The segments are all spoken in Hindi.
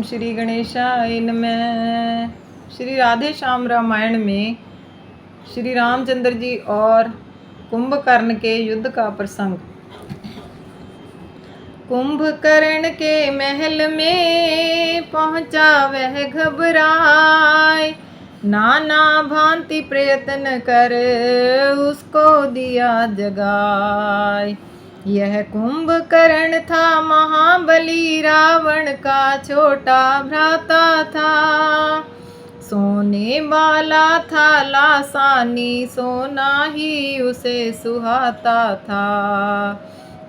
श्री गणेशाय नमः। श्री राधे श्याम रामायण में श्री रामचंद्र जी और कुंभकर्ण के युद्ध का प्रसंग। कुंभकर्ण के महल में पहुंचा वह घबराए, नाना भांति प्रयत्न कर उसको दिया जगाए। यह कुंभकर्ण था महाबली, रावण का छोटा भ्राता था। सोने वाला था लासानी, सोना ही उसे सुहाता था।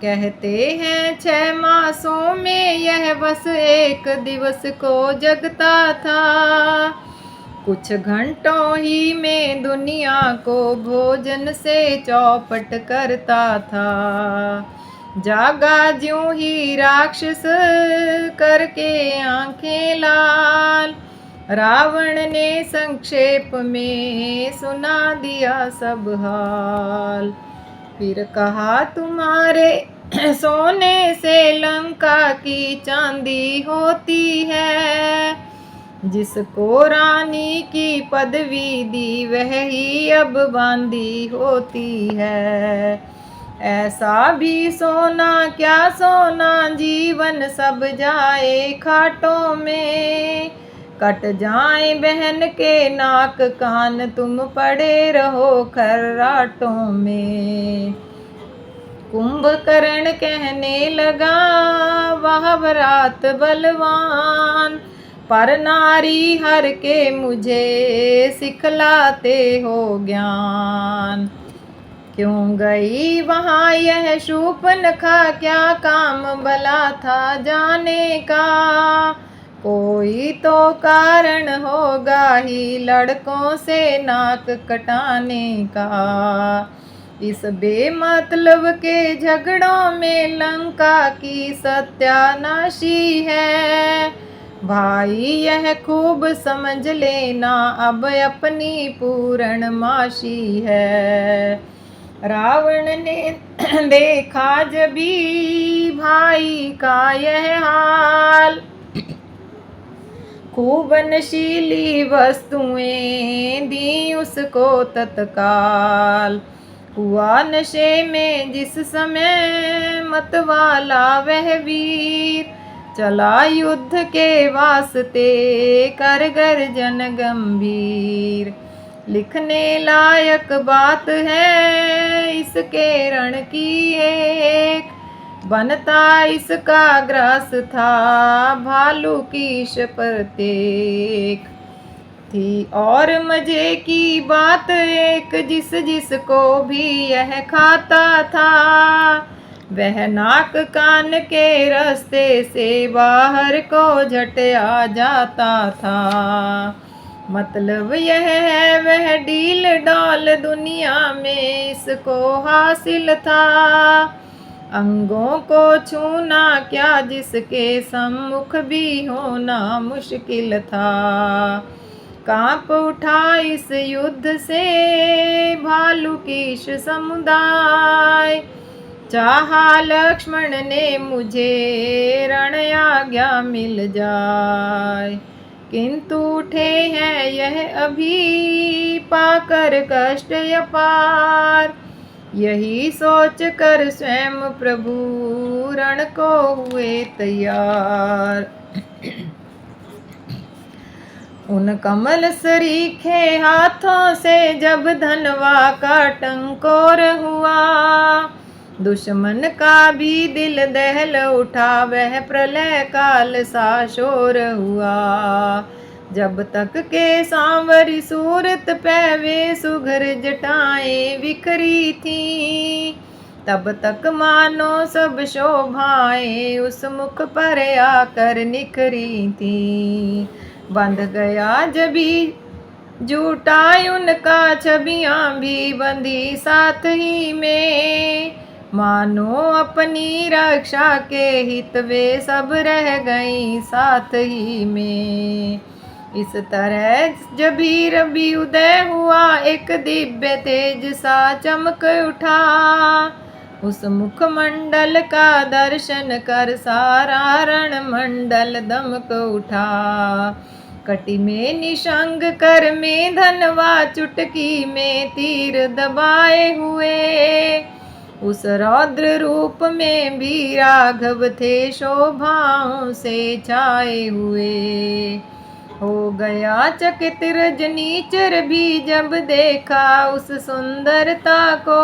कहते हैं 6 मासों में यह बस एक दिवस को जगता था। कुछ घंटों ही में दुनिया को भोजन से चौपट करता था। जागा ज्यों ही राक्षस करके आंखें लाल, रावण ने संक्षेप में सुना दिया सब हाल। फिर कहा तुम्हारे सोने से लंका की चांदी होती है, जिसको रानी की पदवी दी वह ही अब बांदी होती है। ऐसा भी सोना क्या सोना, जीवन सब जाए खाटों में। कट जाए बहन के नाक कान, तुम पड़े रहो खर्राटों में। कुंभकर्ण कहने लगा वह बरात बलवान, पर नारी हर के मुझे सिखलाते हो ज्ञान। क्यों गई वहाँ यह शूर्पणखा, क्या काम भला था जाने का। कोई तो कारण होगा ही लड़कों से नाक कटाने का। इस बेमतलब के झगड़ों में लंका की सत्यानाशी है। भाई यह खूब समझ लेना, अब अपनी पूर्णमासी है। रावण ने देखा जभी भाई का यह हाल, खूब नशीली वस्तुएं दी उसको तत्काल। हुआ नशे में जिस समय मतवाला वह वीर, चला युद्ध के वास्ते कर गर्जन गंभीर। लिखने लायक बात है इसके रण की एक, बनता इसका ग्रास था भालू की प्रत्येक थी। और मजे की बात एक, जिस जिसको भी यह खाता था, वह नाक कान के रास्ते से बाहर को झट आ जाता था। मतलब यह है वह डील डॉल दुनिया में इसको हासिल था। अंगों को छूना क्या जिसके सम्मुख भी होना मुश्किल था। कांप उठा इस युद्ध से भालू कीश समुदाय, चाहा लक्ष्मण ने मुझे रण आज्ञा मिल जाए। किंतु उठे हैं यह अभी पाकर कष्ट अपार, यही सोच कर स्वयं प्रभु रण को हुए तैयार। उन कमल सरीखे हाथों से जब धनवा का टंकोर हुआ, दुश्मन का भी दिल दहल उठा, वह प्रलय काल सा शोर हुआ। जब तक के सांवरी सूरत पे वे सुघर जटाएं बिखरी थी, तब तक मानो सब शोभाएं उस मुख पर आकर निखरी थी। बंध गया जभी झूठा उनका छबियां भी बंधी साथ ही में, मानो अपनी रक्षा के हित वे सब रह गई साथ ही में। इस तरह जभी रवि उदय हुआ, एक दिव्य तेज सा चमक उठा, उस मुखमंडल का दर्शन कर सारा रण मंडल दमक उठा। कटी में निशंग कर में धनवा चुटकी में तीर दबाए हुए। उस रौद्र रूप में भी राघव थे शोभाओं से छाए हुए। हो गया चकित रजनीचर भी जब देखा उस सुंदरता को।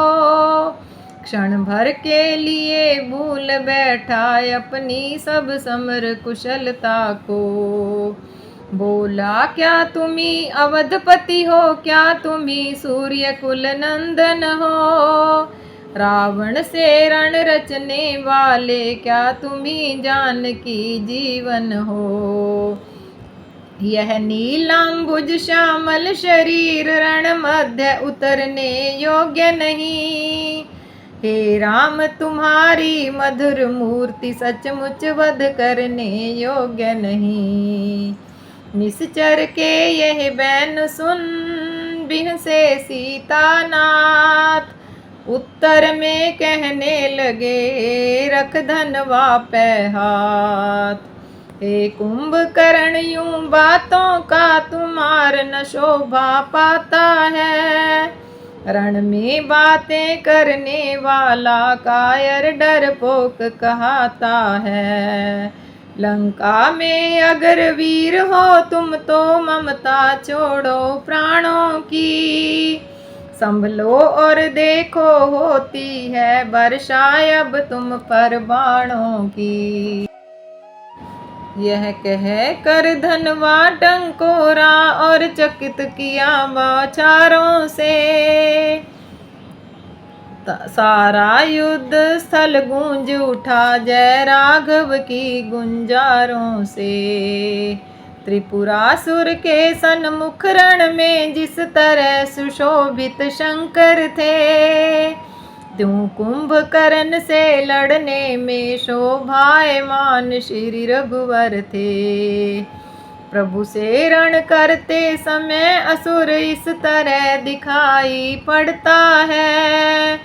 क्षण भर के लिए भूल बैठा अपनी सब समर कुशलता को। बोला क्या तुम्ही अवधपति हो, क्या तुम्ही सूर्य कुल नंदन हो। रावण से रण रचने वाले, क्या तुम्ही जानकी जीवन हो। यह नीलांबुज श्यामल शरीर रण मध्य उतरने योग्य नहीं। हे राम तुम्हारी मधुर मूर्ति सचमुच वध करने योग्य नहीं। निश्चर के यह बैन सुन बिहसे सीतानाथ। उत्तर में कहने लगे रख धनवा पे हाथ। हे कुंभकर्ण यूं बातों का तुम्हार न शोभा पाता है। रण में बातें करने वाला कायर डरपोक कहता है। लंका में अगर वीर हो तुम तो ममता छोड़ो प्राणों की। संभलो और देखो होती है वर्षा अब तुम पर बाणों की। यह कह कर धनवा टंकोरा और चकित किया बौछारों से। सारा युद्ध स्थल गूंज उठा जय राघव की गुंजारों से। त्रिपुरासुर के सन्मुख रण में जिस तरह सुशोभित शंकर थे, त्यों कुंभकर्ण से लड़ने में शोभायमान श्री रघुवर थे। प्रभु से रण करते समय असुर इस तरह दिखाई पड़ता है।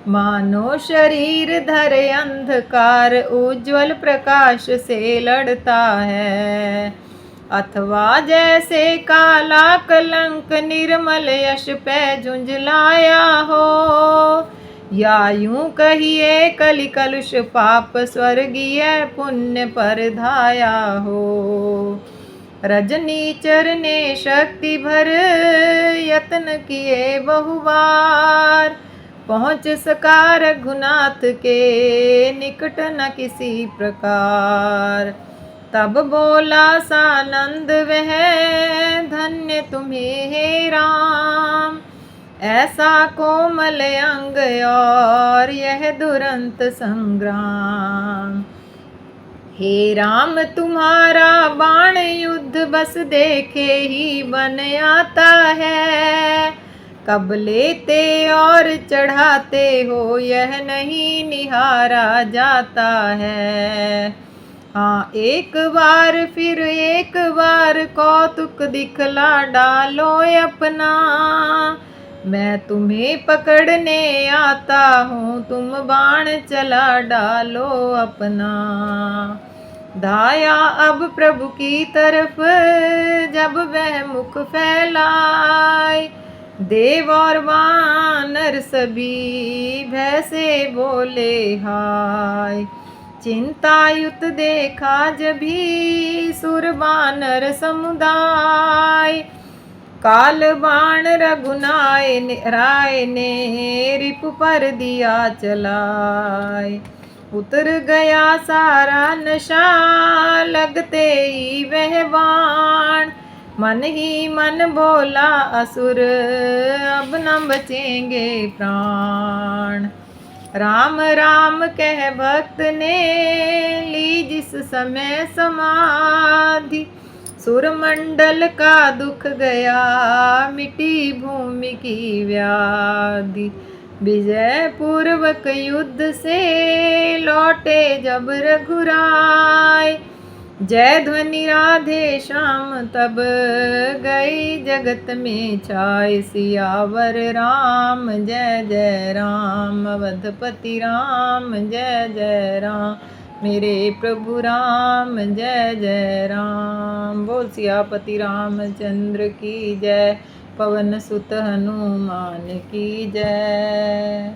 मानो शरीर धरे अंधकार उज्ज्वल प्रकाश से लड़ता है। अथवा जैसे काला कलंक निर्मल यश पे झुंझलाया हो। या यूं कहिए कलि कलुष पाप स्वर्गीय पुण्य पर धाया हो। रजनीचर ने शक्ति भर यत्न किए बहुबार। पहुँच सका रघुनाथ के निकट न किसी प्रकार। तब बोला सानंद वह धन्य तुम्हें हे राम। ऐसा कोमल अंग और यह दुरंत संग्राम। हे राम तुम्हारा बाण युद्ध बस देखे ही बन आता है। कब लेते और चढ़ाते हो यह नहीं निहारा जाता है। हाँ एक बार फिर एक बार कौतुक दिखला डालो अपना। मैं तुम्हें पकड़ने आता हूँ तुम बाण चला डालो अपना। धाया अब प्रभु की तरफ जब वह मुख फैलाए। देव और वानर सभी भय से बोले हाय। चिंतायुत देखा जभी सुर वानर समुदाय। काल बाण रघुनाय राय ने रिपु पर दिया चलाए। उतर गया सारा नशा लगते ही वह बाण। मन ही मन बोला असुर अब न बचेंगे प्राण। राम राम कह भक्त ने ली जिस समय समाधि। सुरमंडल का दुख गया मिटी भूमि की व्याधि। विजय पूर्वक युद्ध से लौटे जब रघुराय। जय ध्वनि राधे श्याम तब गई जगत में छाए, सियावर राम जय जय राम, अवधपति राम जय जय राम, मेरे प्रभु राम जय जय राम। बोल सियापति रामचंद्र की जय, पवन सुत हनुमान की जय।